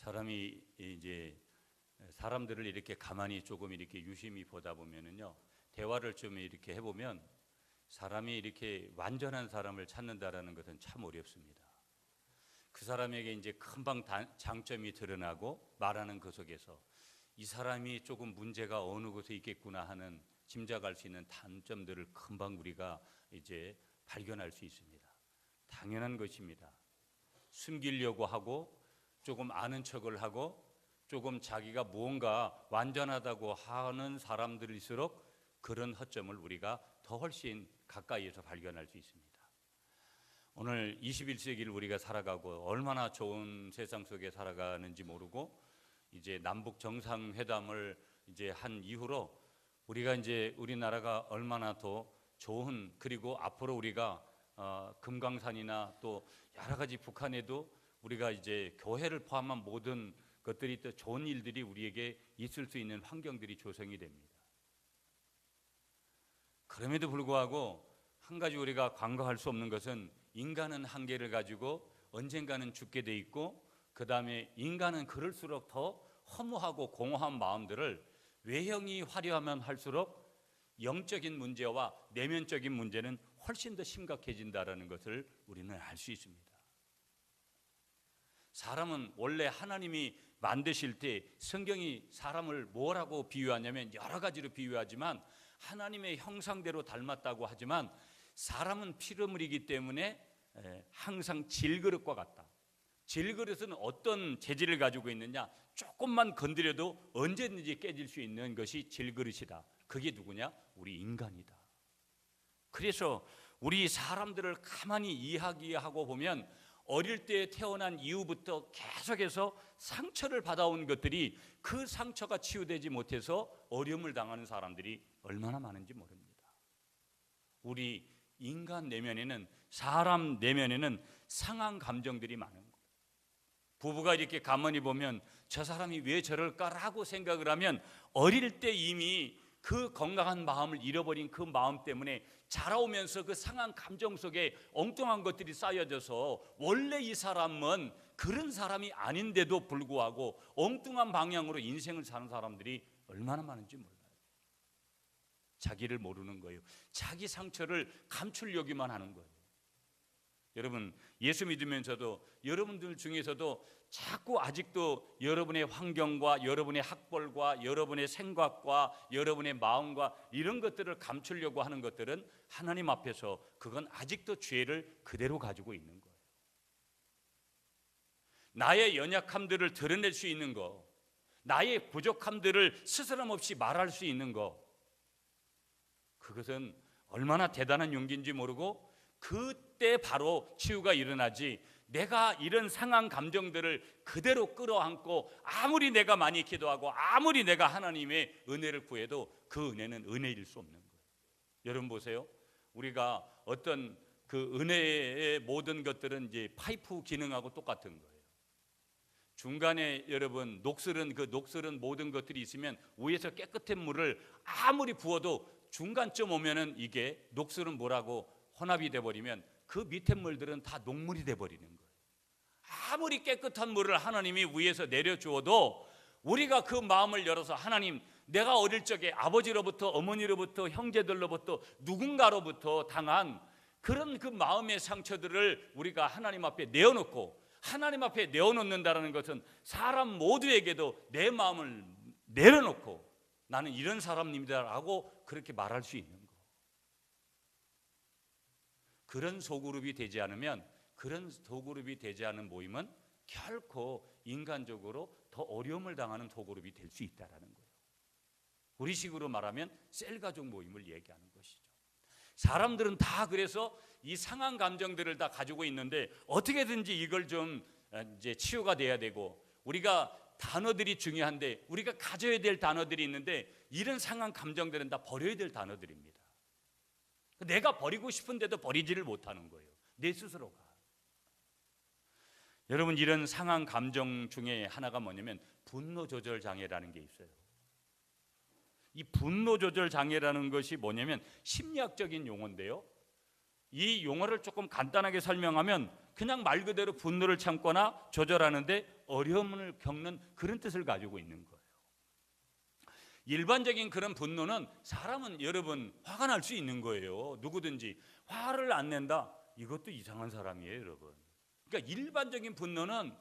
사람이 이제 사람들을 이렇게 가만히 조금 이렇게 유심히 보다 보면은요, 대화를 좀 이렇게 해보면 사람이 이렇게 완전한 사람을 찾는다라는 것은 참 어렵습니다. 그 사람에게 이제 금방 장점이 드러나고 말하는 그 속에서 이 사람이 조금 문제가 어느 곳에 있겠구나 하는 짐작할 수 있는 단점들을 금방 우리가 이제 발견할 수 있습니다. 당연한 것입니다. 숨기려고 하고 조금 아는 척을 하고 조금 자기가 무언가 완전하다고 하는 사람들일수록 그런 허점을 우리가 더 훨씬 가까이에서 발견할 수 있습니다. 오늘 21세기를 우리가 살아가고 얼마나 좋은 세상 속에 살아가는지 모르고 이제 남북 정상회담을 이제 한 이후로 우리가 이제 우리나라가 얼마나 더 좋은, 그리고 앞으로 우리가 금강산이나 또 여러 가지 북한에도 우리가 이제 교회를 포함한 모든 것들이 또 좋은 일들이 우리에게 있을 수 있는 환경들이 조성이 됩니다. 그럼에도 불구하고 한 가지 우리가 간과할 수 없는 것은 인간은 한계를 가지고 언젠가는 죽게 돼 있고, 그 다음에 인간은 그럴수록 더 허무하고 공허한 마음들을 외형이 화려하면 할수록 영적인 문제와 내면적인 문제는 훨씬 더 심각해진다는 것을 우리는 알 수 있습니다. 사람은 원래 하나님이 만드실 때 성경이 사람을 뭐라고 비유하냐면 여러 가지로 비유하지만 하나님의 형상대로 닮았다고 하지만 사람은 피조물이기 때문에 항상 질그릇과 같다. 질그릇은 어떤 재질을 가지고 있느냐? 조금만 건드려도 언제든지 깨질 수 있는 것이 질그릇이다. 그게 누구냐? 우리 인간이다. 그래서 우리 사람들을 가만히 이야기하고 보면 어릴 때 태어난 이후부터 계속해서 상처를 받아온 것들이 그 상처가 치유되지 못해서 어려움을 당하는 사람들이 얼마나 많은지 모릅니다. 우리 인간 내면에는, 사람 내면에는 상한 감정들이 많은 거예요. 부부가 이렇게 가만히 보면 저 사람이 왜 저럴까라고 생각을 하면 어릴 때 이미 그 건강한 마음을 잃어버린 그 마음 때문에 자라오면서 그 상한 감정 속에 엉뚱한 것들이 쌓여져서 원래 이 사람은 그런 사람이 아닌데도 불구하고 엉뚱한 방향으로 인생을 사는 사람들이 얼마나 많은지 몰라요. 자기를 모르는 거예요. 자기 상처를 감추려기만 하는 거예요. 여러분, 예수 믿으면서도 여러분들 중에서도 자꾸 아직도 여러분의 환경과 여러분의 학벌과 여러분의 생각과 여러분의 마음과 이런 것들을 감추려고 하는 것들은 하나님 앞에서 그건 아직도 죄를 그대로 가지고 있는 거예요. 나의 연약함들을 드러낼 수 있는 거, 나의 부족함들을 스스럼없이 말할 수 있는 거, 그것은 얼마나 대단한 용기인지 모르고 그때 바로 치유가 일어나지, 내가 이런 상한 감정들을 그대로 끌어안고 아무리 내가 많이 기도하고 아무리 내가 하나님의 은혜를 구해도 그 은혜는 은혜일 수 없는 거예요. 여러분 보세요. 우리가 어떤 그 은혜의 모든 것들은 이제 파이프 기능하고 똑같은 거예요. 중간에 여러분 녹슬은 모든 것들이 있으면 위에서 깨끗한 물을 아무리 부어도 중간쯤 오면은 이게 녹슬은 뭐라고 혼합이 돼버리면 그 밑에 물들은 다 녹물이 돼버리는 거예요. 아무리 깨끗한 물을 하나님이 위에서 내려주어도 우리가 그 마음을 열어서 하나님, 내가 어릴 적에 아버지로부터 어머니로부터 형제들로부터 누군가로부터 당한 그런 그 마음의 상처들을 우리가 하나님 앞에 내어놓고, 하나님 앞에 내어놓는다는 것은 사람 모두에게도 내 마음을 내려놓고 나는 이런 사람입니다라고 그렇게 말할 수 있는 거. 그런 소그룹이 되지 않으면, 그런 소그룹이 되지 않은 모임은 결코 인간적으로 더 어려움을 당하는 소그룹이 될 수 있다는 거예요. 우리식으로 말하면 셀가족 모임을 얘기하는 것이죠. 사람들은 다 그래서 이 상한 감정들을 다 가지고 있는데 어떻게든지 이걸 좀 이제 치유가 돼야 되고, 우리가 단어들이 중요한데 우리가 가져야 될 단어들이 있는데 이런 상한 감정들은 다 버려야 될 단어들입니다. 내가 버리고 싶은데도 버리지를 못하는 거예요. 내 스스로가. 여러분, 이런 상한 감정 중에 하나가 뭐냐면 분노 조절 장애라는 게 있어요. 이 분노 조절 장애라는 것이 뭐냐면 심리학적인 용어인데요, 이 용어를 조금 간단하게 설명하면 그냥 말 그대로 분노를 참거나 조절하는데 어려움을 겪는 그런 뜻을 가지고 있는 거예요. 일반적인 그런 분노는 사람은 여러분 화가 날 수 있는 거예요. 누구든지 화를 안 낸다, 이것도 이상한 사람이에요, 여러분. 그러니까 일반적인 분노는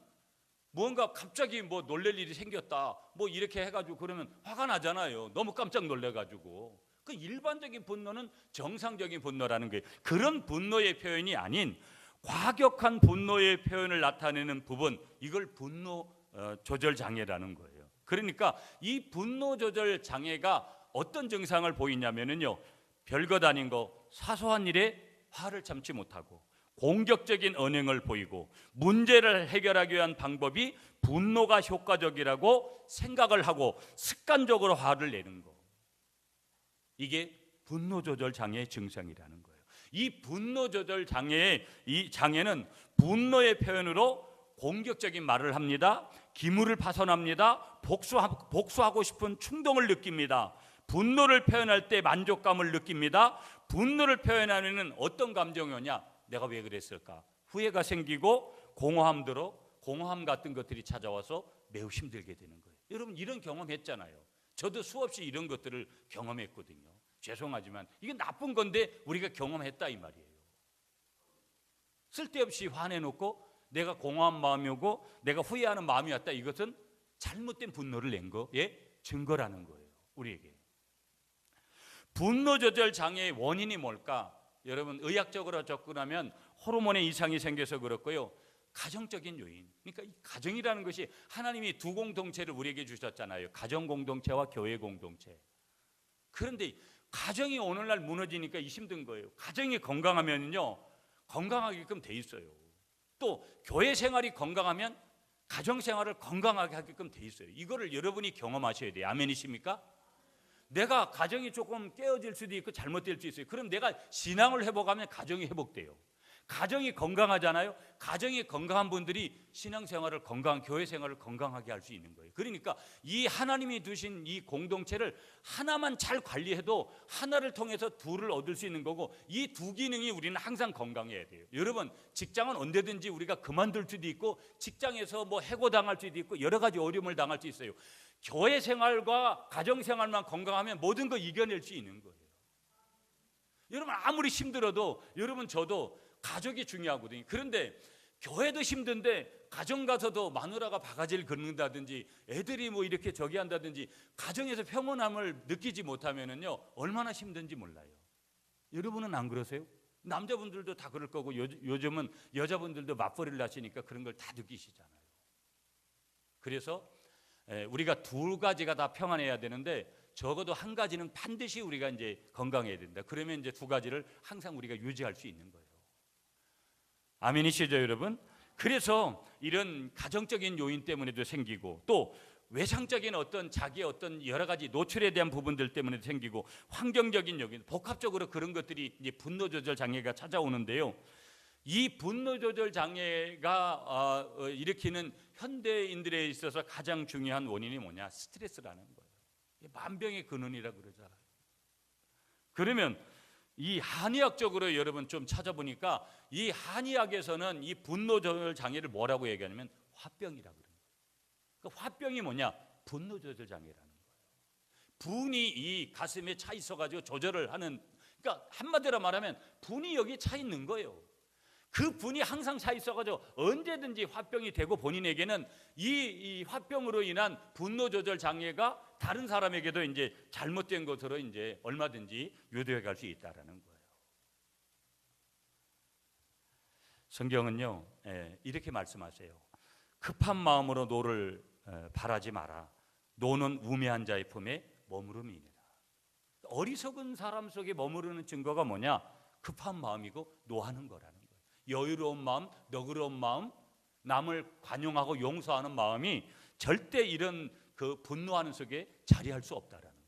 뭔가 갑자기 뭐 놀랄 일이 생겼다, 뭐 이렇게 해가지고 그러면 화가 나잖아요. 너무 깜짝 놀래가지고. 그 일반적인 분노는 정상적인 분노라는 거예요. 그런 분노의 표현이 아닌 과격한 분노의 표현을 나타내는 부분, 이걸 분노 조절 장애라는 거예요. 그러니까 이 분노 조절 장애가 어떤 증상을 보이냐면요, 별것 아닌 거 사소한 일에 화를 참지 못하고 공격적인 언행을 보이고 문제를 해결하기 위한 방법이 분노가 효과적이라고 생각을 하고 습관적으로 화를 내는 거, 이게 분노 조절 장애의 증상이라는 거예요. 이 분노 조절 장애의 이 장애는 분노의 표현으로 공격적인 말을 합니다. 기물을 파손합니다. 복수하고 싶은 충동을 느낍니다. 분노를 표현할 때 만족감을 느낍니다. 분노를 표현하는 어떤 감정이 오냐? 내가 왜 그랬을까? 후회가 생기고 공허함 같은 것들이 찾아와서 매우 힘들게 되는 거예요. 여러분 이런 경험했잖아요. 저도 수없이 이런 것들을 경험했거든요. 죄송하지만 이게 나쁜 건데 우리가 경험했다 이 말이에요. 쓸데없이 화내놓고 내가 공허한 마음이 오고 내가 후회하는 마음이 왔다, 이것은 잘못된 분노를 낸 거의 증거라는 거예요, 우리에게. 분노 조절 장애의 원인이 뭘까? 여러분 의학적으로 접근하면 호르몬의 이상이 생겨서 그렇고요, 가정적인 요인. 그러니까 이 가정이라는 것이 하나님이 두 공동체를 우리에게 주셨잖아요. 가정 공동체와 교회 공동체. 그런데 가정이 오늘날 무너지니까 힘든 거예요. 가정이 건강하면요 건강하게끔 돼 있어요. 또 교회 생활이 건강하면 가정 생활을 건강하게 하게끔 돼 있어요. 이거를 여러분이 경험하셔야 돼요. 아멘이십니까? 내가 가정이 조금 깨어질 수도 있고 잘못될 수 있어요. 그럼 내가 신앙을 회복하면 가정이 회복돼요. 가정이 건강하잖아요. 가정이 건강한 분들이 신앙생활을 교회 생활을 건강하게 할 수 있는 거예요. 그러니까 이 하나님이 두신 이 공동체를 하나만 잘 관리해도 하나를 통해서 둘을 얻을 수 있는 거고, 이 두 기능이 우리는 항상 건강해야 돼요. 여러분 직장은 언제든지 우리가 그만둘 수도 있고 직장에서 뭐 해고당할 수도 있고 여러 가지 어려움을 당할 수 있어요. 교회 생활과 가정 생활만 건강하면 모든 거 이겨낼 수 있는 거예요. 여러분 아무리 힘들어도 여러분 저도 가족이 중요하거든요. 그런데 교회도 힘든데 가정 가서도 마누라가 바가지를 긁는다든지 애들이 뭐 이렇게 저기 한다든지 가정에서 평온함을 느끼지 못하면은요 얼마나 힘든지 몰라요. 여러분은 안 그러세요? 남자분들도 다 그럴 거고 요즘은 여자분들도 맞벌이를 하시니까 그런 걸 다 느끼시잖아요. 그래서 우리가 두 가지가 다 평안해야 되는데 적어도 한 가지는 반드시 우리가 이제 건강해야 된다. 그러면 이제 두 가지를 항상 우리가 유지할 수 있는 거예요. 아멘이시죠, 여러분? 그래서 이런 가정적인 요인 때문에도 생기고 또 외상적인 어떤 자기의 어떤 여러 가지 노출에 대한 부분들 때문에 생기고 환경적인 요인, 복합적으로 그런 것들이 이제 분노 조절 장애가 찾아오는데요. 이 분노 조절 장애가 일으키는 현대인들에 있어서 가장 중요한 원인이 뭐냐? 스트레스라는 거예요. 만병의 근원이라 그러잖아요. 그러면 이 한의학적으로 여러분 좀 찾아보니까 이 한의학에서는 이 분노 조절 장애를 뭐라고 얘기하냐면 화병이라고 그래요. 그러니까 화병이 뭐냐? 분노 조절 장애라는 거예요. 분이 이 가슴에 차 있어가지고 조절을 하는, 그러니까 한마디로 말하면 분이 여기 차 있는 거예요. 그 분이 항상 차 있어가지고 언제든지 화병이 되고 본인에게는 이 화병으로 인한 분노 조절 장애가 다른 사람에게도 이제 잘못된 것으로 이제 얼마든지 유도해 갈 수 있다라는 거예요. 성경은요 이렇게 말씀하세요. 급한 마음으로 노를 바라지 마라. 노는 우매한 자의 품에 머무름이니라. 어리석은 사람 속에 머무르는 증거가 뭐냐? 급한 마음이고 노하는 거라는 거예요. 여유로운 마음, 너그러운 마음, 남을 관용하고 용서하는 마음이 절대 이런 그 분노하는 속에 자리할 수 없다라는 거예요.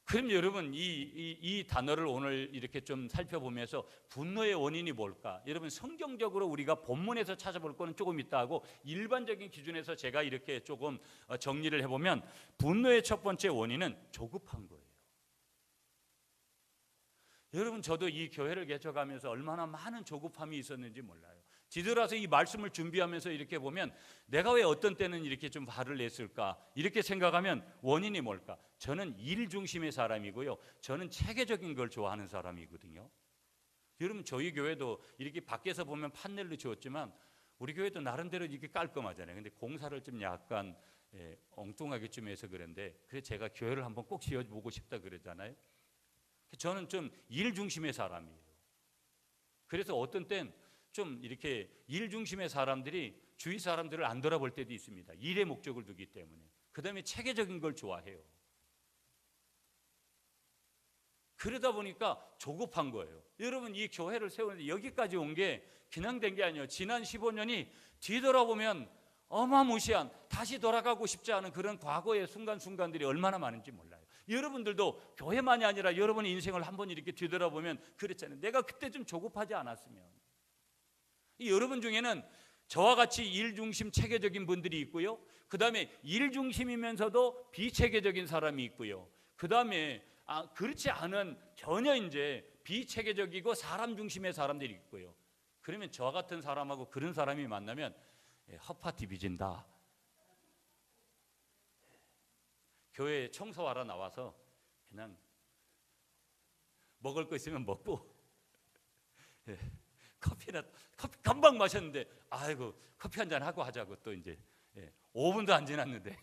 그럼 여러분 이 단어를 오늘 이렇게 좀 살펴보면서 분노의 원인이 뭘까? 여러분 성경적으로 우리가 본문에서 찾아볼 거는 조금 있다 하고 일반적인 기준에서 제가 이렇게 조금 정리를 해보면 분노의 첫 번째 원인은 조급한 거예요. 여러분 저도 이 교회를 개척하면서 얼마나 많은 조급함이 있었는지 몰라요. 뒤돌아서 이 말씀을 준비하면서 이렇게 보면 내가 왜 어떤 때는 이렇게 좀 화를 냈을까 이렇게 생각하면 원인이 뭘까? 저는 일 중심의 사람이고요, 저는 체계적인 걸 좋아하는 사람이거든요. 여러분, 저희 교회도 이렇게 밖에서 보면 판넬로 지었지만 우리 교회도 나름대로 이렇게 깔끔하잖아요. 근데 공사를 좀 약간 엉뚱하게 좀 해서 그런데, 그래서 제가 교회를 한번 꼭 지어보고 싶다 그러잖아요. 저는 좀 일 중심의 사람이에요. 그래서 어떤 땐 좀 이렇게 일 중심의 사람들이 주위 사람들을 안 돌아볼 때도 있습니다. 일의 목적을 두기 때문에. 그 다음에 체계적인 걸 좋아해요. 그러다 보니까 조급한 거예요. 여러분, 이 교회를 세우는데 여기까지 온 게 그냥 된 게 아니에요. 지난 15년이 뒤돌아보면 어마무시한, 다시 돌아가고 싶지 않은 그런 과거의 순간순간들이 얼마나 많은지 몰라요. 여러분들도 교회만이 아니라 여러분의 인생을 한번 이렇게 뒤돌아보면 그랬잖아요. 내가 그때 좀 조급하지 않았으면. 여러분 중에는 저와 같이 일 중심 체계적인 분들이 있고요, 그 다음에 일 중심이면서도 비체계적인 사람이 있고요, 그 다음에 그렇지 않은 전혀 이제 비체계적이고 사람 중심의 사람들이 있고요. 그러면 저 같은 사람하고 그런 사람이 만나면 헛파티 빚진다. 교회 청소하러 나와서 그냥 먹을 거 있으면 먹고 커피 금방 마셨는데 아이고 커피 한잔 하고 하자고 또 이제 5분도 안 지났는데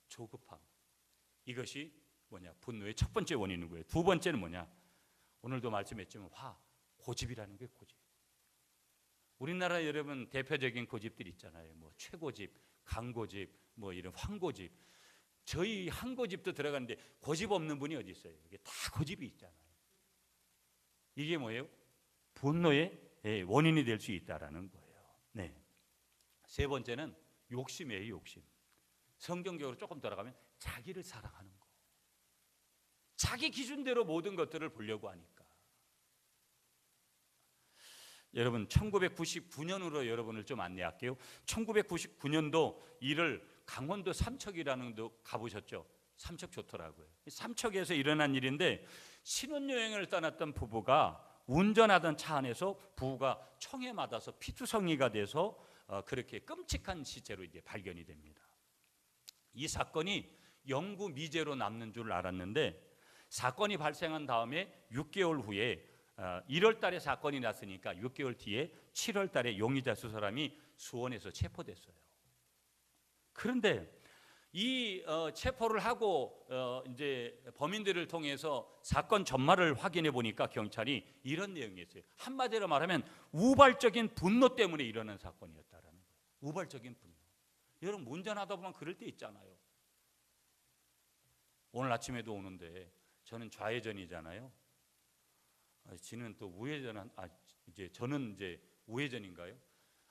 조급함. 이것이 뭐냐? 분노의 첫 번째 원인인 거예요. 두 번째는 뭐냐? 오늘도 말씀했지만 고집이라는 게 고집. 우리나라 여러분 대표적인 고집들이 있잖아요. 뭐 최고집, 강고집, 뭐 이런 황고집. 저희 한고집도 들어가는데 고집 없는 분이 어디 있어요? 이게 다 고집이 있잖아요. 이게 뭐예요? 분노의 원인이 될 수 있다라는 거예요. 네. 세 번째는 욕심이에요, 욕심. 성경적으로 조금 돌아가면 자기를 사랑하는 거. 자기 기준대로 모든 것들을 보려고 하니까. 여러분, 1999년으로 여러분을 좀 안내할게요. 1999년도 일을 강원도 삼척이라는 데 가보셨죠? 삼척 좋더라고요. 삼척에서 일어난 일인데, 신혼여행을 떠났던 부부가 운전하던 차 안에서 부부가 총에 맞아서 피투성이가 돼서 그렇게 끔찍한 시체로 이제 발견이 됩니다. 이 사건이 영구 미제로 남는 줄 알았는데, 사건이 발생한 다음에 6개월 후에 1월 달에 사건이 났으니까 6개월 뒤에 7월 달에 용의자 두 사람이 수원에서 체포됐어요. 그런데 이 체포를 하고 이제 범인들을 통해서 사건 전말을 확인해 보니까 경찰이 이런 내용이었어요. 한마디로 말하면 우발적인 분노 때문에 일어난 사건이었다라는 거예요. 우발적인 분노. 여러분, 운전하다 보면 그럴 때 있잖아요. 오늘 아침에도 오는데 저는 좌회전이잖아요. 지는 또 우회전, 이제 저는 이제 우회전인가요?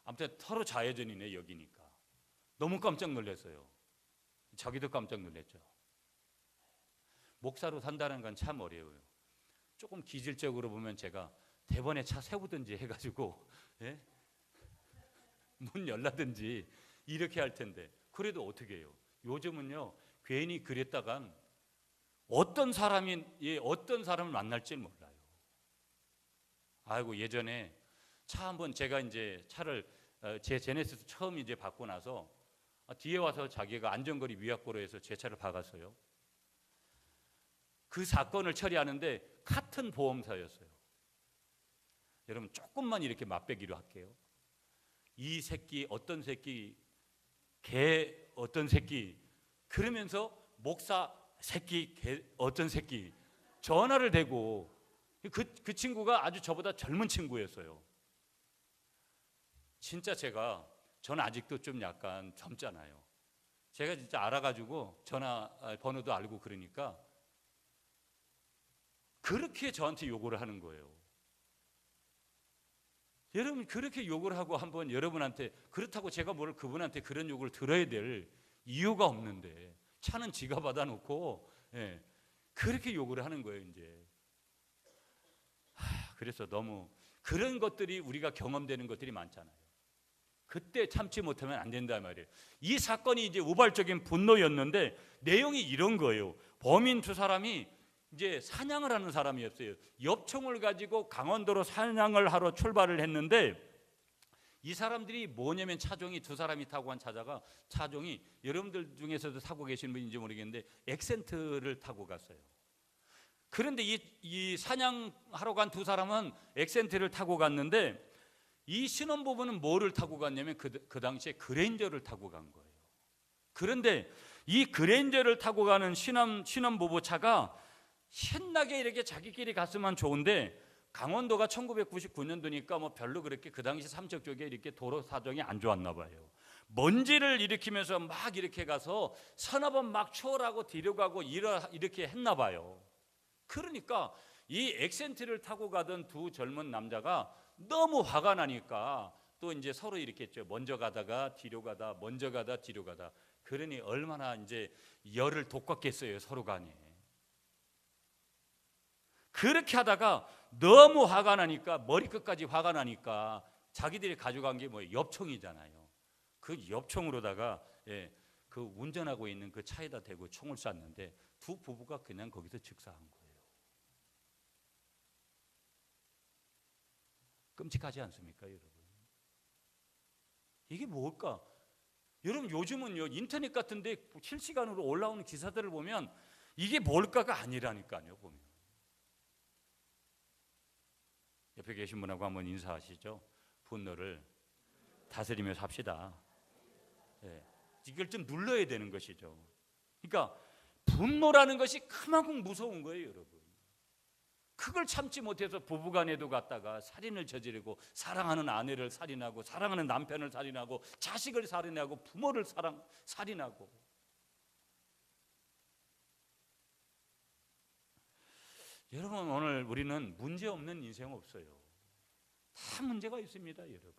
아무튼 서로 좌회전이네 여기니까. 너무 깜짝 놀랐어요. 자기도 깜짝 놀랐죠. 목사로 산다는 건 참 어려워요. 조금 기질적으로 보면 제가 대번에 차 세우든지 해가지고 문 열라든지 이렇게 할 텐데, 그래도 어떻게 해요? 요즘은요, 괜히 그랬다간 어떤 사람을 만날지 몰라요. 아이고, 예전에 차 한번 제가 이제 차를 제 제네시스 처음 이제 받고 나서 뒤에 와서 자기가 안전거리 위약고로 해서 제 차를 박았어요. 그 사건을 처리하는데 같은 보험사였어요. 여러분, 조금만 이렇게 맛배기로 할게요. 이 새끼 어떤 새끼, 개 어떤 새끼, 그러면서 목사 새끼, 개 어떤 새끼 전화를 대고, 그 친구가 아주 저보다 젊은 친구였어요. 진짜 저는 아직도 좀 약간 젊잖아요. 제가 진짜 알아가지고 전화번호도 알고 그러니까 그렇게 저한테 요구를 하는 거예요. 여러분, 그렇게 요구를 하고 한번 여러분한테, 그렇다고 제가 그분한테 그런 요구를 들어야 될 이유가 없는데 차는 지가 받아놓고 그렇게 요구를 하는 거예요 이제. 그래서 너무 그런 것들이 우리가 경험되는 것들이 많잖아요. 그때 참지 못하면 안 된다 말이에요. 이 사건이 이제 우발적인 분노였는데 내용이 이런 거예요. 범인 두 사람이 이제 사냥을 하는 사람이었어요. 엽총을 가지고 강원도로 사냥을 하러 출발을 했는데 이 사람들이 뭐냐면 차종이 두 사람이 타고 간 차종이 여러분들 중에서도 타고 계신 분인지 모르겠는데 엑센트를 타고 갔어요. 그런데 이 사냥하러 간 두 사람은 엑센트를 타고 갔는데 이 신혼부부는 뭐를 타고 갔냐면 그 당시에 그랜저를 타고 간 거예요. 그런데 이 그랜저를 타고 가는 신혼부부 차가 신나게 이렇게 자기끼리 갔으면 좋은데 강원도가 1999년도니까 뭐 별로 그렇게 그 당시 삼척 쪽에 이렇게 도로 사정이 안 좋았나 봐요. 먼지를 일으키면서 막 이렇게 가서 서너 번 막 추월하고 뒤로 가고 이렇게 했나 봐요. 그러니까 이 엑센트를 타고 가던 두 젊은 남자가 너무 화가 나니까 또 이제 서로 이렇게 했죠. 먼저 가다가 뒤로 가다, 먼저 가다 뒤로 가다. 그러니 얼마나 이제 열을 돋궜겠어요, 서로 간에. 그렇게 하다가 너무 화가 나니까 머리끝까지 화가 나니까 자기들이 가져간 게 뭐예요? 엽총이잖아요. 그 엽총으로다가 그 운전하고 있는 그 차에다 대고 총을 쐈는데 두 부부가 그냥 거기서 즉사한 거예요. 끔찍하지 않습니까, 여러분? 이게 뭘까? 여러분 요즘은요 인터넷 같은데 실시간으로 올라오는 기사들을 보면 이게 뭘까가 아니라니까요. 보면 옆에 계신 분하고 한번 인사하시죠. 분노를 다스리며 삽시다. 이걸 좀 눌러야 되는 것이죠. 그러니까 분노라는 것이 그만큼 무서운 거예요, 여러분. 그걸 참지 못해서 부부간에도 갔다가 살인을 저지르고 사랑하는 아내를 살인하고 사랑하는 남편을 살인하고 자식을 살인하고 부모를 살인하고. 여러분 오늘 우리는 문제 없는 인생 없어요. 다 문제가 있습니다, 여러분.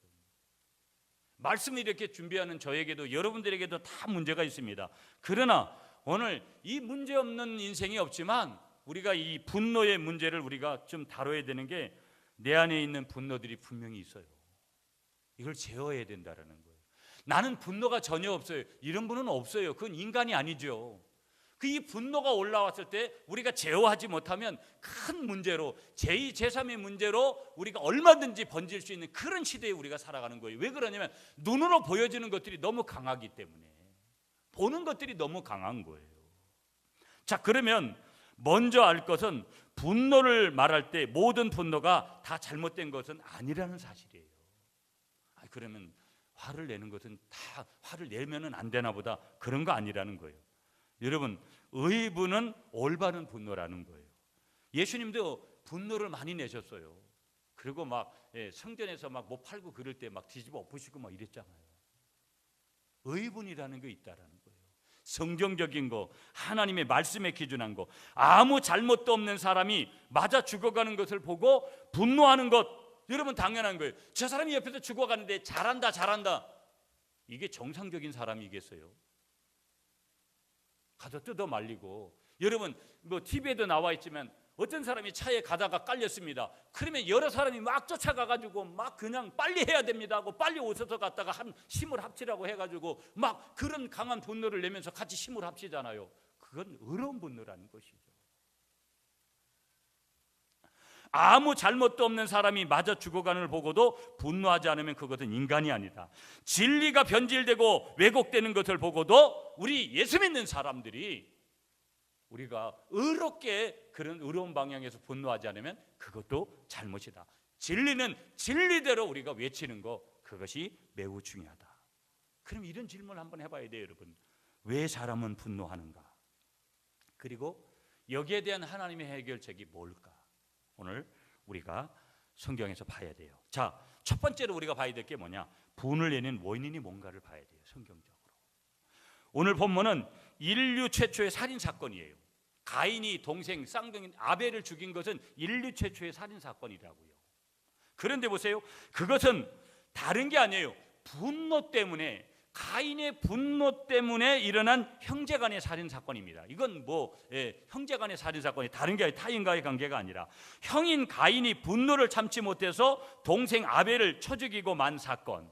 말씀을 이렇게 준비하는 저에게도 여러분들에게도 다 문제가 있습니다. 그러나 오늘 이 문제 없는 인생이 없지만 우리가 이 분노의 문제를 우리가 좀 다뤄야 되는 게 내 안에 있는 분노들이 분명히 있어요. 이걸 제어해야 된다라는 거예요. 나는 분노가 전혀 없어요. 이런 분은 없어요. 그건 인간이 아니죠. 그 이 분노가 올라왔을 때 우리가 제어하지 못하면 큰 문제로 제2, 제3의 문제로 우리가 얼마든지 번질 수 있는 그런 시대에 우리가 살아가는 거예요. 왜 그러냐면 눈으로 보여지는 것들이 너무 강하기 때문에 보는 것들이 너무 강한 거예요. 자, 그러면 먼저 알 것은 분노를 말할 때 모든 분노가 다 잘못된 것은 아니라는 사실이에요. 그러면 화를 내는 것은 다 화를 내면은 안 되나 보다 그런 거 아니라는 거예요. 여러분 의분은 올바른 분노라는 거예요. 예수님도 분노를 많이 내셨어요. 그리고 막 성전에서 막 못 팔고 그럴 때 막 뒤집어 엎으시고 막 이랬잖아요. 의분이라는 게 있다라는 거예요. 성경적인 거, 하나님의 말씀에 기준한 거, 아무 잘못도 없는 사람이 맞아 죽어가는 것을 보고 분노하는 것, 여러분 당연한 거예요. 저 사람이 옆에서 죽어가는데 잘한다 이게 정상적인 사람이겠어요? 가서 뜯어 말리고. 여러분 뭐 TV에도 나와 있지만 어떤 사람이 차에 가다가 깔렸습니다. 그러면 여러 사람이 막 쫓아가가지고 막 그냥 빨리 해야 됩니다 하고 빨리 오셔서 갔다가 한 힘을 합치라고 해가지고 막 그런 강한 분노를 내면서 같이 힘을 합치잖아요. 그건 의로운 분노라는 것이죠. 아무 잘못도 없는 사람이 맞아 죽어가는 걸 보고도 분노하지 않으면 그것은 인간이 아니다. 진리가 변질되고 왜곡되는 것을 보고도 우리 예수 믿는 사람들이 우리가 의롭게 그런 의로운 방향에서 분노하지 않으면 그것도 잘못이다. 진리는 진리대로 우리가 외치는 거, 그것이 매우 중요하다. 그럼 이런 질문을 한번 해봐야 돼요, 여러분. 왜 사람은 분노하는가? 그리고 여기에 대한 하나님의 해결책이 뭘까? 오늘 우리가 성경에서 봐야 돼요. 자, 첫 번째로 우리가 봐야 될 게 뭐냐? 분을 내는 원인이 뭔가를 봐야 돼요, 성경적으로. 오늘 본문은 인류 최초의 살인 사건이에요. 가인이 동생 쌍둥이 아벨을 죽인 것은 인류 최초의 살인 사건이라고요. 그런데 보세요, 그것은 다른 게 아니에요. 분노 때문에, 가인의 분노 때문에 일어난 형제간의 살인 사건입니다. 이건 형제간의 살인 사건이 다른 게 아니라 타인과의 관계가 아니라 형인 가인이 분노를 참지 못해서 동생 아벨을 쳐 죽이고 만 사건.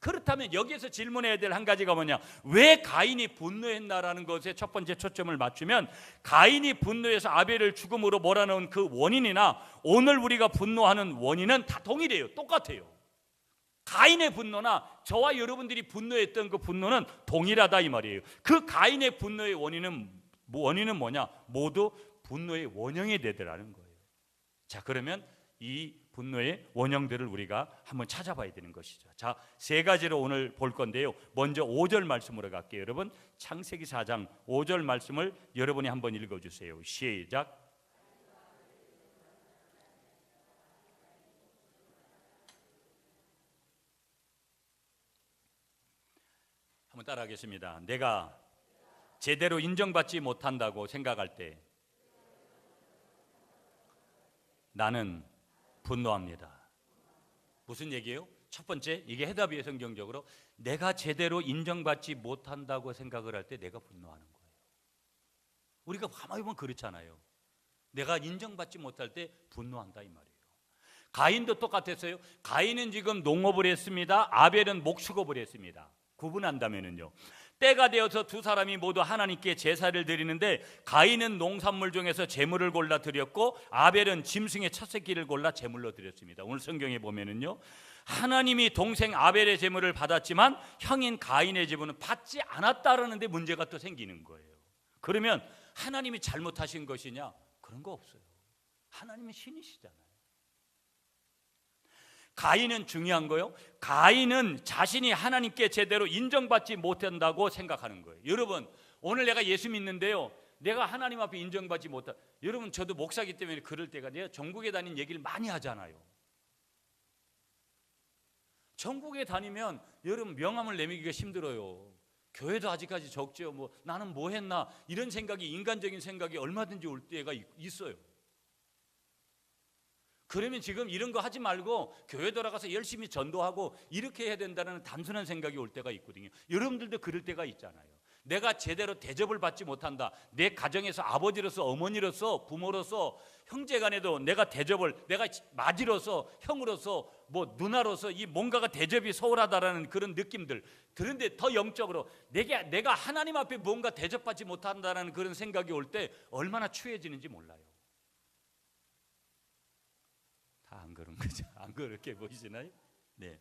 그렇다면 여기에서 질문해야 될 한 가지가 뭐냐? 왜 가인이 분노했나라는 것에 첫 번째 초점을 맞추면, 가인이 분노해서 아벨을 죽음으로 몰아넣은 그 원인이나 오늘 우리가 분노하는 원인은 다 동일해요. 똑같아요. 가인의 분노나 저와 여러분들이 분노했던 그 분노는 동일하다 이 말이에요. 그 가인의 분노의 원인은 뭐냐? 모두 분노의 원형이 되더라는 거예요. 자, 그러면 이 분노의 원형들을 우리가 한번 찾아봐야 되는 것이죠. 자, 세 가지로 오늘 볼 건데요. 먼저 5절 말씀으로 갈게요. 여러분, 창세기 4장 5절 말씀을 여러분이 한번 읽어주세요. 시작. 한번 따라하겠습니다. 내가 제대로 인정받지 못한다고 생각할 때 나는 분노합니다. 무슨 얘기예요? 첫 번째, 이게 해답이에요. 성경적으로 내가 제대로 인정받지 못한다고 생각을 할 때 내가 분노하는 거예요. 우리가 가만히 보면 그렇잖아요. 내가 인정받지 못할 때 분노한다 이 말이에요. 가인도 똑같았어요. 가인은 지금 농업을 했습니다. 아벨은 목축업을 했습니다. 구분한다면은요, 때가 되어서 두 사람이 모두 하나님께 제사를 드리는데 가인은 농산물 중에서 제물을 골라 드렸고 아벨은 짐승의 첫 새끼를 골라 제물로 드렸습니다. 오늘 성경에 보면은요, 하나님이 동생 아벨의 제물을 받았지만 형인 가인의 제물은 받지 않았다라는 데 문제가 또 생기는 거예요. 그러면 하나님이 잘못하신 것이냐? 그런 거 없어요. 하나님은 신이시잖아요. 가인은 중요한 거요. 가인은 자신이 하나님께 제대로 인정받지 못한다고 생각하는 거예요. 여러분, 오늘 내가 예수 믿는데요, 내가 하나님 앞에 인정받지 못한, 여러분 저도 목사기 때문에 그럴 때가, 내가 전국에 다닌 얘기를 많이 하잖아요. 전국에 다니면 여러분 명함을 내밀기가 힘들어요. 교회도 아직까지 적죠. 뭐 나는 뭐 했나 이런 생각이, 인간적인 생각이 얼마든지 올 때가 있어요. 그러면 지금 이런 거 하지 말고 교회 돌아가서 열심히 전도하고 이렇게 해야 된다는 단순한 생각이 올 때가 있거든요. 여러분들도 그럴 때가 있잖아요. 내가 제대로 대접을 받지 못한다. 내 가정에서 아버지로서, 어머니로서, 부모로서, 형제간에도 내가 대접을, 내가 마지로서, 형으로서, 뭐 누나로서 이 뭔가가 대접이 소홀하다라는 그런 느낌들. 그런데 더 영적으로 내가 하나님 앞에 뭔가 대접받지 못한다는 그런 생각이 올 때 얼마나 추해지는지 몰라요. 안 그런 거죠. 안 그렇게 보이시나요? 네,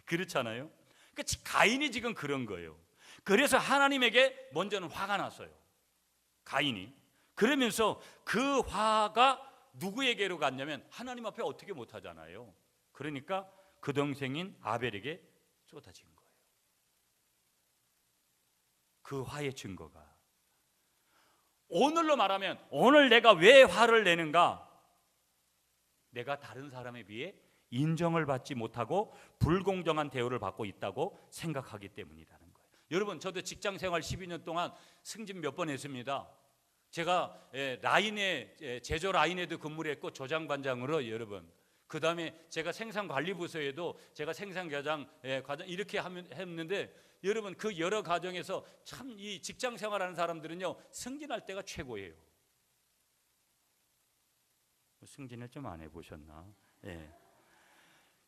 그렇잖아요. 그러니까 가인이 지금 그런 거예요. 그래서 하나님에게 먼저는 화가 났어요. 가인이. 그러면서 그 화가 누구에게로 갔냐면 하나님 앞에 어떻게 못하잖아요. 그러니까 그 동생인 아벨에게 쏟아진 거예요. 그 화의 증거가, 오늘로 말하면 오늘 내가 왜 화를 내는가? 내가 다른 사람에 비해 인정을 받지 못하고 불공정한 대우를 받고 있다고 생각하기 때문이라는 거예요. 여러분, 저도 직장 생활 12년 동안 승진 몇 번 했습니다. 제가 제조 라인에도 근무를 했고 조장반장으로, 여러분, 그 다음에 제가 생산관리부서에도 제가 생산과장 이렇게 했는데, 여러분 그 여러 과정에서 참 이 직장 생활하는 사람들은요 승진할 때가 최고예요. 승진을 좀 안 해보셨나? 예.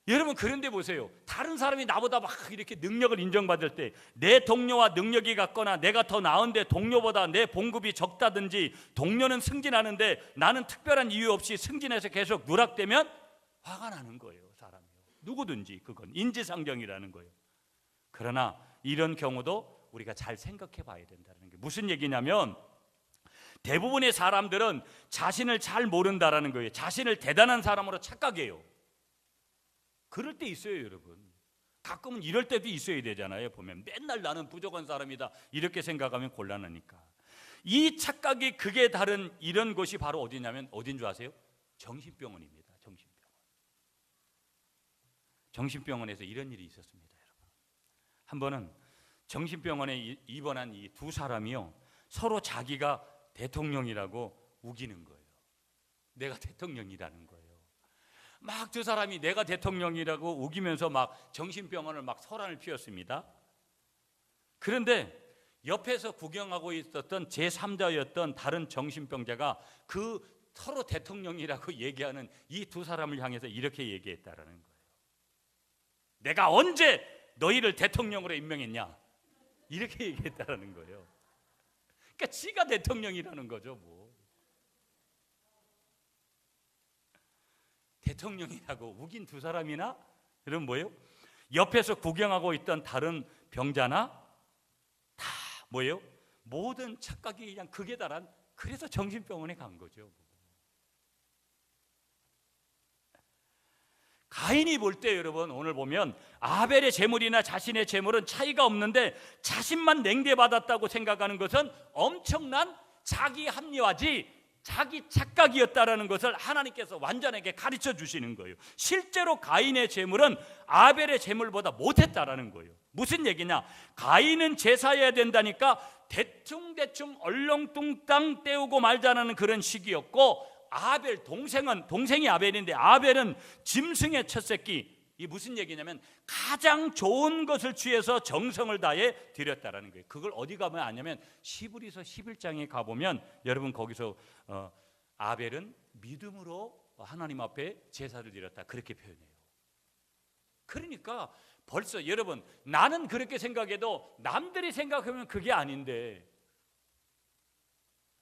여러분, 그런데 보세요. 다른 사람이 나보다 막 이렇게 능력을 인정받을 때, 내 동료와 능력이 같거나 내가 더 나은데 동료보다 내 봉급이 적다든지, 동료는 승진하는데 나는 특별한 이유 없이 승진해서 계속 누락되면 화가 나는 거예요. 사람이요. 누구든지 그건 인지상정이라는 거예요. 그러나 이런 경우도 우리가 잘 생각해 봐야 된다는 게 무슨 얘기냐면, 대부분의 사람들은 자신을 잘 모른다라는 거예요. 자신을 대단한 사람으로 착각해요. 그럴 때 있어요, 여러분. 가끔은 이럴 때도 있어야 되잖아요. 보면 맨날 나는 부족한 사람이다 이렇게 생각하면 곤란하니까. 이 착각이 극에 다른 이런 곳이 바로 어디냐면, 어딘 줄 아세요? 정신병원입니다. 정신병원에서 이런 일이 있었습니다, 여러분. 한 번은 정신병원에 입원한 이 두 사람이요, 서로 자기가 대통령이라고 우기는 거예요. 내가 대통령이라는 거예요. 막 두 사람이 내가 대통령이라고 우기면서 막 정신병원을 막 소란을 피웠습니다. 그런데 옆에서 구경하고 있었던 제3자였던 다른 정신병자가 그 서로 대통령이라고 얘기하는 이 두 사람을 향해서 이렇게 얘기했다라는 거예요. 내가 언제 너희를 대통령으로 임명했냐? 이렇게 얘기했다라는 거예요. 그러니까 지가 대통령이라는 거죠. 뭐 대통령이라고 우긴 두 사람이나 여러분 뭐예요? 옆에서 구경하고 있던 다른 병자나 다 뭐예요? 모든 착각이 그냥 극에 달한, 그래서 정신병원에 간 거죠. 가인이 볼 때 여러분 오늘 보면 아벨의 제물이나 자신의 제물은 차이가 없는데 자신만 냉대받았다고 생각하는 것은 엄청난 자기 합리화지 자기 착각이었다라는 것을 하나님께서 완전하게 가르쳐 주시는 거예요. 실제로 가인의 제물은 아벨의 제물보다 못했다라는 거예요. 무슨 얘기냐? 가인은 제사해야 된다니까 대충 얼렁뚱땅 때우고 말자라는 그런 시기였고, 아벨 동생이 아벨인데 아벨은 짐승의 첫 새끼, 이 무슨 얘기냐면 가장 좋은 것을 취해서 정성을 다해 드렸다라는 거예요. 그걸 어디 가면 아냐면 시브리서 11장에 가보면 여러분 거기서 아벨은 믿음으로 하나님 앞에 제사를 드렸다 그렇게 표현해요. 그러니까 벌써 여러분 나는 그렇게 생각해도 남들이 생각하면 그게 아닌데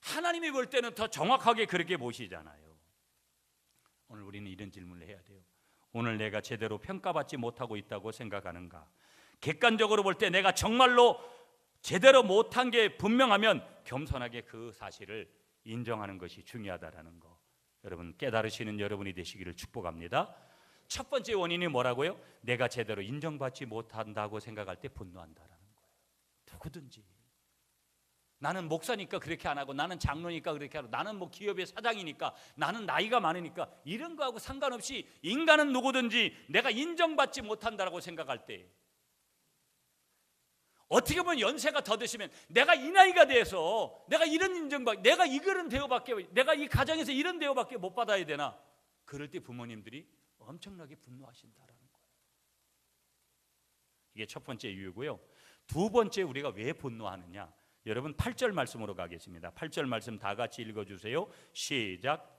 하나님이 볼 때는 더 정확하게 그렇게 보시잖아요. 오늘 우리는 이런 질문을 해야 돼요. 오늘 내가 제대로 평가받지 못하고 있다고 생각하는가? 객관적으로 볼 때 내가 정말로 제대로 못한 게 분명하면 겸손하게 그 사실을 인정하는 것이 중요하다라는 거, 여러분 깨달으시는 여러분이 되시기를 축복합니다. 첫 번째 원인이 뭐라고요? 내가 제대로 인정받지 못한다고 생각할 때 분노한다라는 거예요. 누구든지 나는 목사니까 그렇게 안 하고, 나는 장로니까 그렇게 하고, 나는 뭐 기업의 사장이니까, 나는 나이가 많으니까, 이런 거하고 상관없이 인간은 누구든지 내가 인정받지 못한다라고 생각할 때, 어떻게 보면 연세가 더 드시면 내가 이 나이가 돼서 내가 이런 내가 이런 대우밖에, 내가 이 가정에서 이런 대우밖에 못 받아야 되나? 그럴 때 부모님들이 엄청나게 분노하신다라는 거예요. 이게 첫 번째 이유고요. 두 번째 우리가 왜 분노하느냐? 여러분 8절 말씀으로 가겠습니다. 8절 말씀 다 같이 읽어주세요. 시작.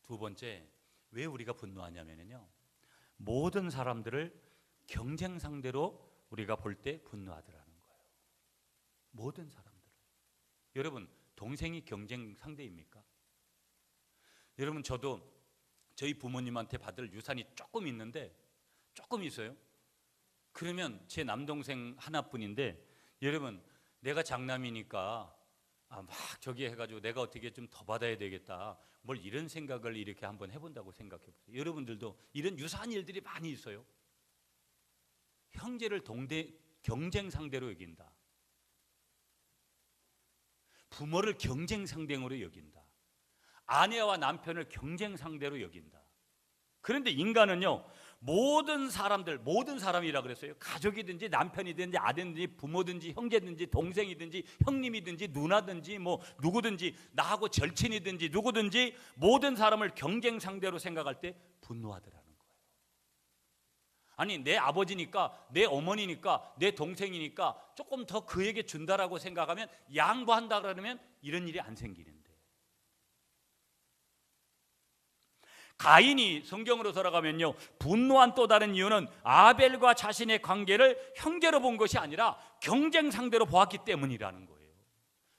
두 번째 왜 우리가 분노하냐면요, 모든 사람들을 경쟁 상대로 우리가 볼 때 분노하더라는 거예요. 모든 사람들. 여러분 동생이 경쟁 상대입니까? 여러분 저도 저희 부모님한테 받을 유산이 조금 있는데, 조금 있어요. 그러면 제 남동생 하나뿐인데 여러분 내가 장남이니까 막 저기 해가지고 내가 어떻게 좀 더 받아야 되겠다, 뭘 이런 생각을 이렇게 한번 해본다고 생각해 보세요. 여러분들도 이런 유사한 일들이 많이 있어요. 형제를 경쟁 상대로 여긴다. 부모를 경쟁 상대로 여긴다. 아내와 남편을 경쟁 상대로 여긴다. 그런데 인간은요, 모든 사람이라 그랬어요. 가족이든지 남편이든지 아들든지 부모든지 형제든지 동생이든지 형님이든지 누나든지 뭐 누구든지 나하고 절친이든지 누구든지 모든 사람을 경쟁 상대로 생각할 때 분노하더라는 거예요. 아니 내 아버지니까, 내 어머니니까, 내 동생이니까 조금 더 그에게 준다라고 생각하면, 양보한다 그러면 이런 일이 안 생기는데, 가인이 성경으로 돌아가면요, 분노한 또 다른 이유는 아벨과 자신의 관계를 형제로 본 것이 아니라 경쟁 상대로 보았기 때문이라는 거예요.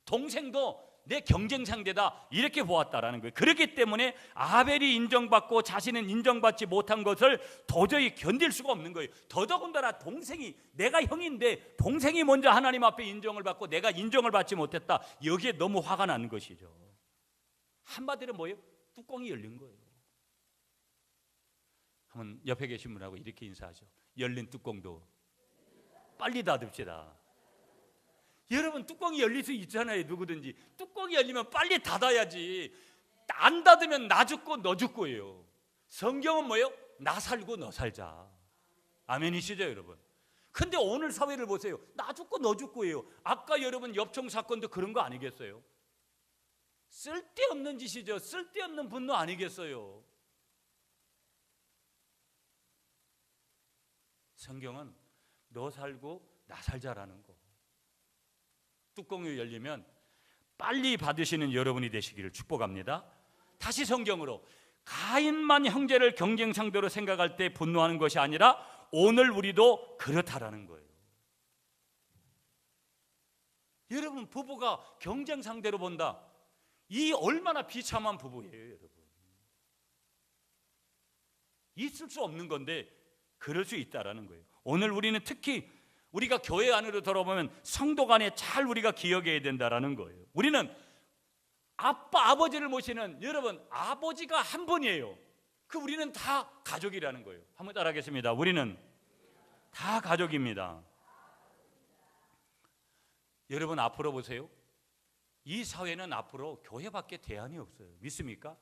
동생도 내 경쟁 상대다 이렇게 보았다라는 거예요. 그렇기 때문에 아벨이 인정받고 자신은 인정받지 못한 것을 도저히 견딜 수가 없는 거예요. 더더군다나 동생이, 내가 형인데 동생이 먼저 하나님 앞에 인정을 받고 내가 인정을 받지 못했다, 여기에 너무 화가 나는 것이죠. 한마디로 뭐예요? 뚜껑이 열린 거예요. 한번 옆에 계신 분하고 이렇게 인사하죠. 열린 뚜껑도 빨리 닫읍시다. 여러분 뚜껑이 열릴 수 있잖아요. 누구든지 뚜껑이 열리면 빨리 닫아야지. 안 닫으면 나 죽고 너 죽고예요. 성경은 뭐예요? 나 살고 너 살자. 아멘이시죠 여러분? 근데 오늘 사회를 보세요. 나 죽고 너 죽고예요. 아까 여러분 엽총 사건도 그런 거 아니겠어요? 쓸데없는 짓이죠. 쓸데없는 분노 아니겠어요? 성경은 너 살고 나 살자라는 거. 뚜껑이 열리면 빨리 받으시는 여러분이 되시기를 축복합니다. 다시 성경으로, 가인만 형제를 경쟁 상대로 생각할 때 분노하는 것이 아니라 오늘 우리도 그렇다라는 거예요. 여러분, 부부가 경쟁 상대로 본다, 이 얼마나 비참한 부부예요, 여러분. 있을 수 없는 건데 그럴 수 있다라는 거예요. 오늘 우리는 특히 우리가 교회 안으로 돌아보면 성도 간에 잘 우리가 기억해야 된다라는 거예요. 우리는 아버지를 모시는, 여러분, 아버지가 한 분이에요. 우리는 다 가족이라는 거예요. 한번 따라하겠습니다. 우리는 다 가족입니다. 여러분, 앞으로 보세요. 이 사회는 앞으로 교회밖에 대안이 없어요. 믿습니까?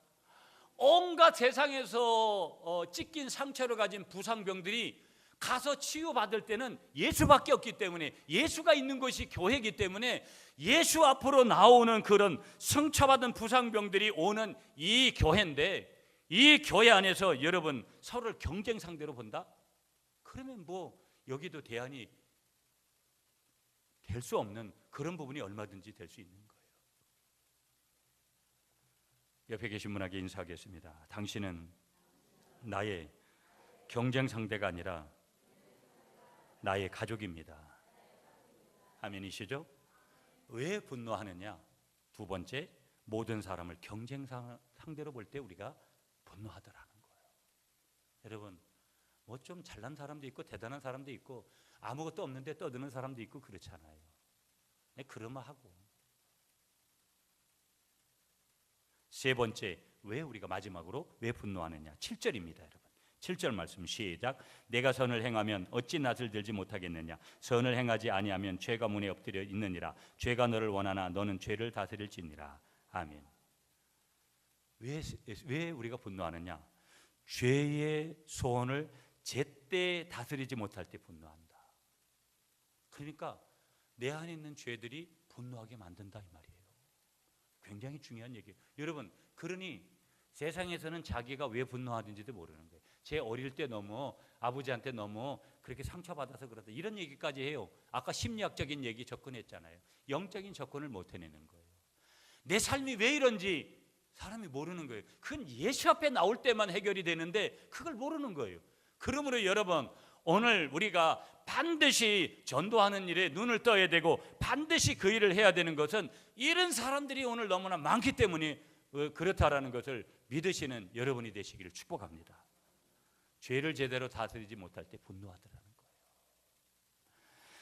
온갖 세상에서 찢긴 상처를 가진 부상병들이 가서 치유받을 때는 예수밖에 없기 때문에, 예수가 있는 것이 교회이기 때문에 예수 앞으로 나오는 그런 상처받은 부상병들이 오는 이 교회인데, 이 교회 안에서 여러분 서로를 경쟁 상대로 본다? 그러면 뭐 여기도 대안이 될 수 없는 그런 부분이 얼마든지 될 수 있는 거예요. 옆에 계신 분에게 인사하겠습니다. 당신은 나의 경쟁 상대가 아니라 나의 가족입니다. 아멘이시죠? 왜 분노하느냐? 두 번째, 모든 사람을 경쟁 상대로 볼 때 우리가 분노하더라는 거예요. 여러분, 뭐 좀 잘난 사람도 있고 대단한 사람도 있고 아무것도 없는데 떠드는 사람도 있고 그렇잖아요. 그러마하고. 세 번째, 왜 우리가 마지막으로 왜 분노하느냐? 7절입니다, 여러분. 7절 말씀 시작. 내가 선을 행하면 어찌 낯을 들지 못하겠느냐? 선을 행하지 아니하면 죄가 문에 엎드려 있느니라. 죄가 너를 원하나 너는 죄를 다스릴지니라. 아멘. 왜 우리가 분노하느냐? 죄의 소원을 제때 다스리지 못할 때 분노한다. 그러니까 내 안에 있는 죄들이 분노하게 만든다, 이 말이에요. 굉장히 중요한 얘기예요. 여러분, 그러니 세상에서는 자기가 왜 분노하는지도 모르는 거예요. 제 어릴 때 너무 아버지한테 너무 그렇게 상처받아서 그러다, 이런 얘기까지 해요. 아까 심리학적인 얘기 접근했잖아요. 영적인 접근을 못 해내는 거예요. 내 삶이 왜 이런지 사람이 모르는 거예요. 그건 예수 앞에 나올 때만 해결이 되는데 그걸 모르는 거예요. 그러므로 여러분, 오늘 우리가 반드시 전도하는 일에 눈을 떠야 되고 반드시 그 일을 해야 되는 것은 이런 사람들이 오늘 너무나 많기 때문에 그렇다라는 것을 믿으시는 여러분이 되시기를 축복합니다. 죄를 제대로 다스리지 못할 때 분노하더라는 거예요.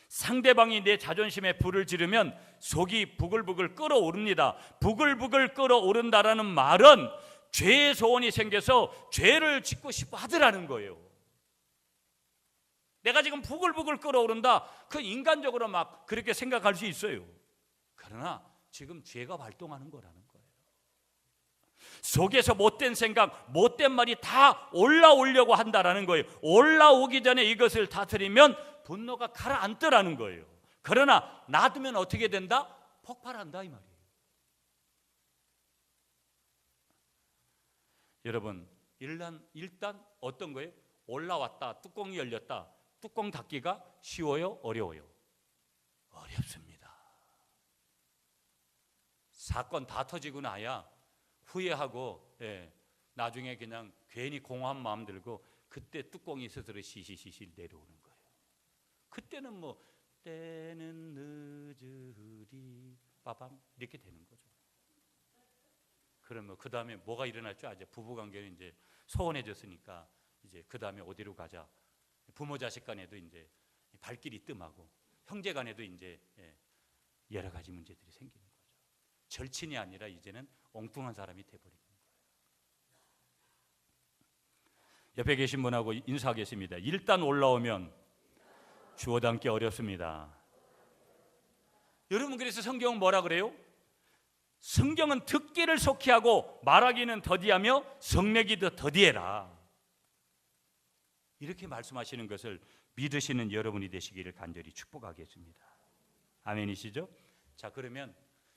상대방이 내 자존심에 불을 지르면 속이 부글부글 끓어오릅니다. 부글부글 끓어오른다라는 말은 죄의 소원이 생겨서 죄를 짓고 싶어 하더라는 거예요. 내가 지금 부글부글 끓어오른다, 그 인간적으로 막 그렇게 생각할 수 있어요. 그러나 지금 죄가 발동하는 거라는 거예요. 속에서 못된 생각, 못된 말이 다 올라오려고 한다라는 거예요. 올라오기 전에 이것을 다스리면 분노가 가라앉더라는 거예요. 그러나 놔두면 어떻게 된다? 폭발한다, 이 말이에요. 여러분, 일단 어떤 거예요? 올라왔다, 뚜껑이 열렸다. 뚜껑 닫기가 쉬워요? 어려워요? 어렵습니다. 사건 다 터지고 나야 후회하고, 나중에 그냥 괜히 공허한 마음 들고 그때 뚜껑이 스스로 시시시시 내려오는 거예요. 그때는 뭐 때는 늦으리 빠밤 이렇게 되는 거죠. 그러면 그 다음에 뭐가 일어날 줄 아죠? 부부관계는 이제 소원해졌으니까 이제 그 다음에 어디로 가자. 부모 자식 간에도 이제 발길이 뜸하고 형제 간에도 이제 여러 가지 문제들이 생기는 거죠. 절친이 아니라 이제는 엉뚱한 사람이 돼버리는 거예요. 옆에 계신 분하고 인사하겠습니다. 일단 올라오면 주워 담기 어렵습니다. 여러분, 그래서 성경은 뭐라 그래요? 성경은 듣기를 속히 하고 말하기는 더디하며 성내기도 더디해라, 이렇게 말씀하시는 것을 믿으시는 여러분이 되시기를 간절히 축복하겠습니다. 아멘이시죠? 자, 그러면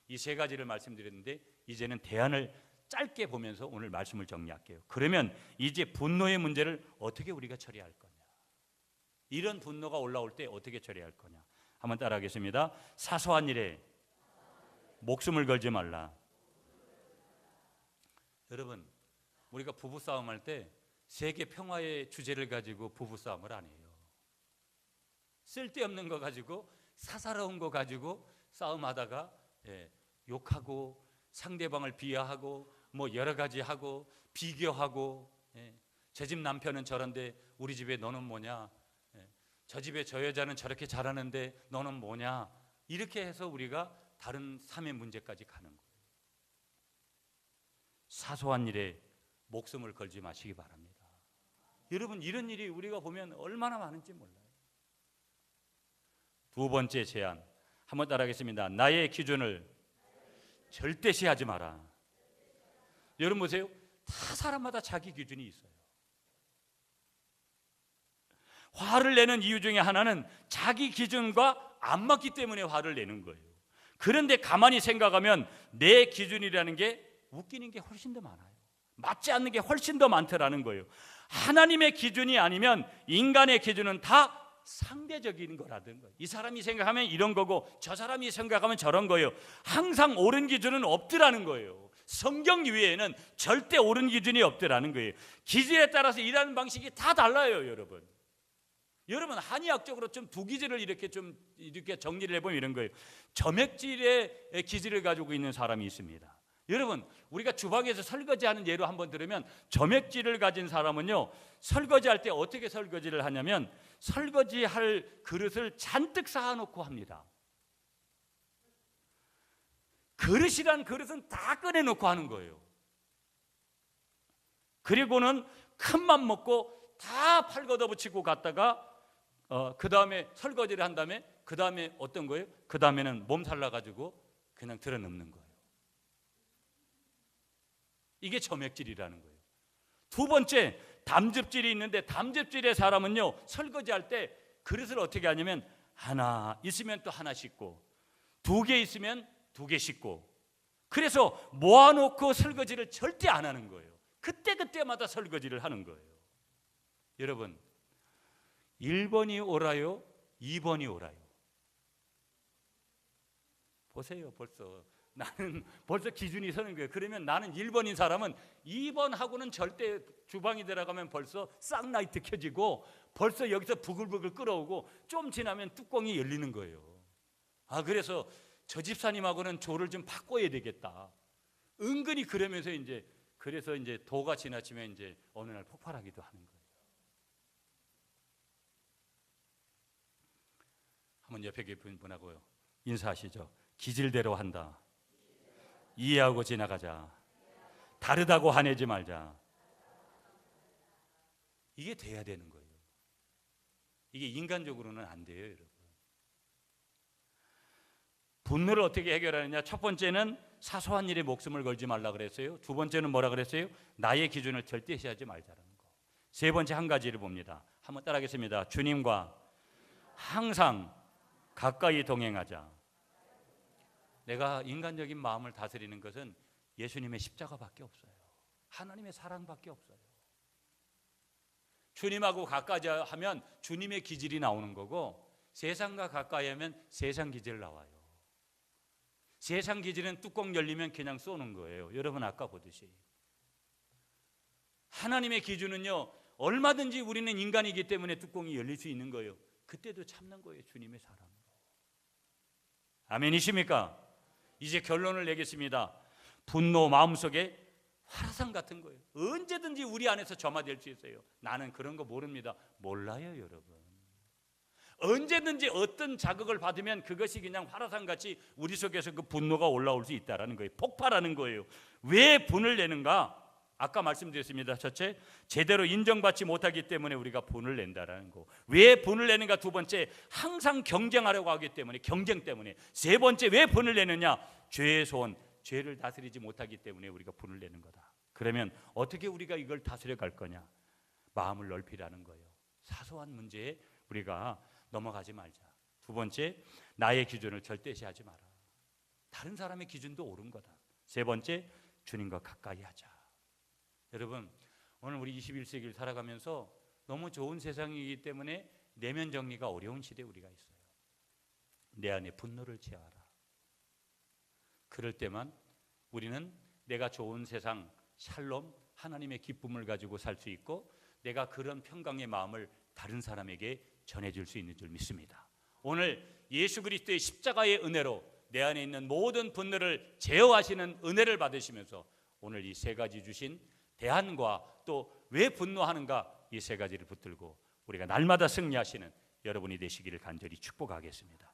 이 세 가지를 말씀드렸는데 이제는 대안을 짧게 보면서 오늘 말씀을 정리할게요. 그러면 이제 분노의 문제를 어떻게 우리가 처리할 거냐, 이런 분노가 올라올 때 어떻게 처리할 거냐, 한번 따라하겠습니다. 사소한 일에 목숨을 걸지 말라. 여러분, 우리가 부부싸움 할 때 세계 평화의 주제를 가지고 부부싸움을 안 해요. 쓸데없는 거 가지고, 사사로운 거 가지고 싸움하다가 욕하고 상대방을 비하하고 뭐 여러 가지 하고 비교하고, 저 집 남편은 저런데 우리 집에 너는 뭐냐, 저 집에 저 여자는 저렇게 잘하는데 너는 뭐냐, 이렇게 해서 우리가 다른 삶의 문제까지 가는 거예요. 사소한 일에 목숨을 걸지 마시기 바랍니다. 여러분, 이런 일이 우리가 보면 얼마나 많은지 몰라요. 두 번째 제안, 한번 따라하겠습니다. 나의 기준을 절대시하지 마라. 여러분 보세요. 다 사람마다 자기 기준이 있어요. 화를 내는 이유 중에 하나는 자기 기준과 안 맞기 때문에 화를 내는 거예요. 그런데 가만히 생각하면 내 기준이라는 게 웃기는 게 훨씬 더 많아요. 맞지 않는 게 훨씬 더 많더라는 거예요. 하나님의 기준이 아니면 인간의 기준은 다 상대적인 거라는 거예요. 이 사람이 생각하면 이런 거고 저 사람이 생각하면 저런 거예요. 항상 옳은 기준은 없더라는 거예요. 성경 위에는 절대 옳은 기준이 없더라는 거예요. 기준에 따라서 일하는 방식이 다 달라요, 여러분. 여러분, 한의학적으로 좀 두 기준을 이렇게 정리를 해보면 이런 거예요. 점액질의 기준을 가지고 있는 사람이 있습니다. 여러분, 우리가 주방에서 설거지하는 예로 한번 들으면, 점액질을 가진 사람은요, 설거지할 때 어떻게 설거지를 하냐면 설거지할 그릇을 잔뜩 쌓아놓고 합니다. 그릇이란 그릇은 다 꺼내놓고 하는 거예요. 그리고는 큰맘 먹고 다 팔 걷어붙이고 갔다가 그 다음에 설거지를 한 다음에 그 다음에 어떤 거예요? 그 다음에는 몸살 나가지고 그냥 들어눕는 거예요. 이게 점액질이라는 거예요. 두 번째, 담즙질이 있는데, 담즙질의 사람은요, 설거지할 때 그릇을 어떻게 하냐면 하나 있으면 또 하나 씻고, 두 개 있으면 두 개 씻고, 그래서 모아놓고 설거지를 절대 안 하는 거예요. 그때그때마다 설거지를 하는 거예요. 여러분, 1번이 옳아요? 2번이 옳아요? 보세요. 나는 벌써 기준이 서는 거예요. 그러면 나는 1번인 사람은 2번하고는 절대 주방에 들어가면 벌써 쌍라이트 켜지고 벌써 여기서 부글부글 끓어오고 좀 지나면 뚜껑이 열리는 거예요. 그래서 저 집사님하고는 조를 좀 바꿔야 되겠다. 은근히 그러면서 그래서 도가 지나치면 어느 날 폭발하기도 하는 거예요. 한번 옆에 계신 분하고 인사하시죠. 기질대로 한다. 이해하고 지나가자. 다르다고 화내지 말자. 이게 돼야 되는 거예요. 이게 인간적으로는 안 돼요, 여러분. 분노를 어떻게 해결하느냐? 첫 번째는 사소한 일에 목숨을 걸지 말라 그랬어요. 두 번째는 뭐라 그랬어요? 나의 기준을 절대시하지 말자라는 거. 세 번째 한 가지를 봅니다. 한번 따라하겠습니다. 주님과 항상 가까이 동행하자. 내가 인간적인 마음을 다스리는 것은 예수님의 십자가밖에 없어요. 하나님의 사랑밖에 없어요. 주님하고 가까이 하면 주님의 기질이 나오는 거고, 세상과 가까이 하면 세상 기질 나와요. 세상 기질은 뚜껑 열리면 그냥 쏘는 거예요. 여러분 아까 보듯이. 하나님의 기준은요, 얼마든지 우리는 인간이기 때문에 뚜껑이 열릴 수 있는 거예요. 그때도 참는 거예요. 주님의 사랑으로. 아멘이십니까? 이제 결론을 내겠습니다. 분노 마음속에 화라산 같은 거예요. 언제든지 우리 안에서 점화될 수 있어요. 나는 그런 거 모릅니다. 몰라요, 여러분. 언제든지 어떤 자극을 받으면 그것이 그냥 화라산같이 우리 속에서 그 분노가 올라올 수 있다는 거예요. 폭발하는 거예요. 왜 분을 내는가? 아까 말씀드렸습니다. 첫째, 제대로 인정받지 못하기 때문에 우리가 분을 낸다라는 거. 왜 분을 내는가? 두 번째, 항상 경쟁하려고 하기 때문에, 경쟁 때문에. 세 번째, 왜 분을 내느냐? 죄의 소원, 죄를 다스리지 못하기 때문에 우리가 분을 내는 거다. 그러면 어떻게 우리가 이걸 다스려 갈 거냐? 마음을 넓히라는 거예요. 사소한 문제에 우리가 넘어가지 말자. 두 번째, 나의 기준을 절대시하지 마라. 다른 사람의 기준도 옳은 거다. 세 번째, 주님과 가까이 하자. 여러분, 오늘 우리 21세기를 살아가면서 너무 좋은 세상이기 때문에 내면 정리가 어려운 시대에 우리가 있어요. 내 안에 분노를 제어하라. 그럴 때만 우리는 내가 좋은 세상 샬롬 하나님의 기쁨을 가지고 살 수 있고 내가 그런 평강의 마음을 다른 사람에게 전해줄 수 있는 줄 믿습니다. 오늘 예수 그리스도의 십자가의 은혜로 내 안에 있는 모든 분노를 제어하시는 은혜를 받으시면서 오늘 이 세 가지 주신 대안과 또 왜 분노하는가 이 세 가지를 붙들고 우리가 날마다 승리하시는 여러분이 되시기를 간절히 축복하겠습니다.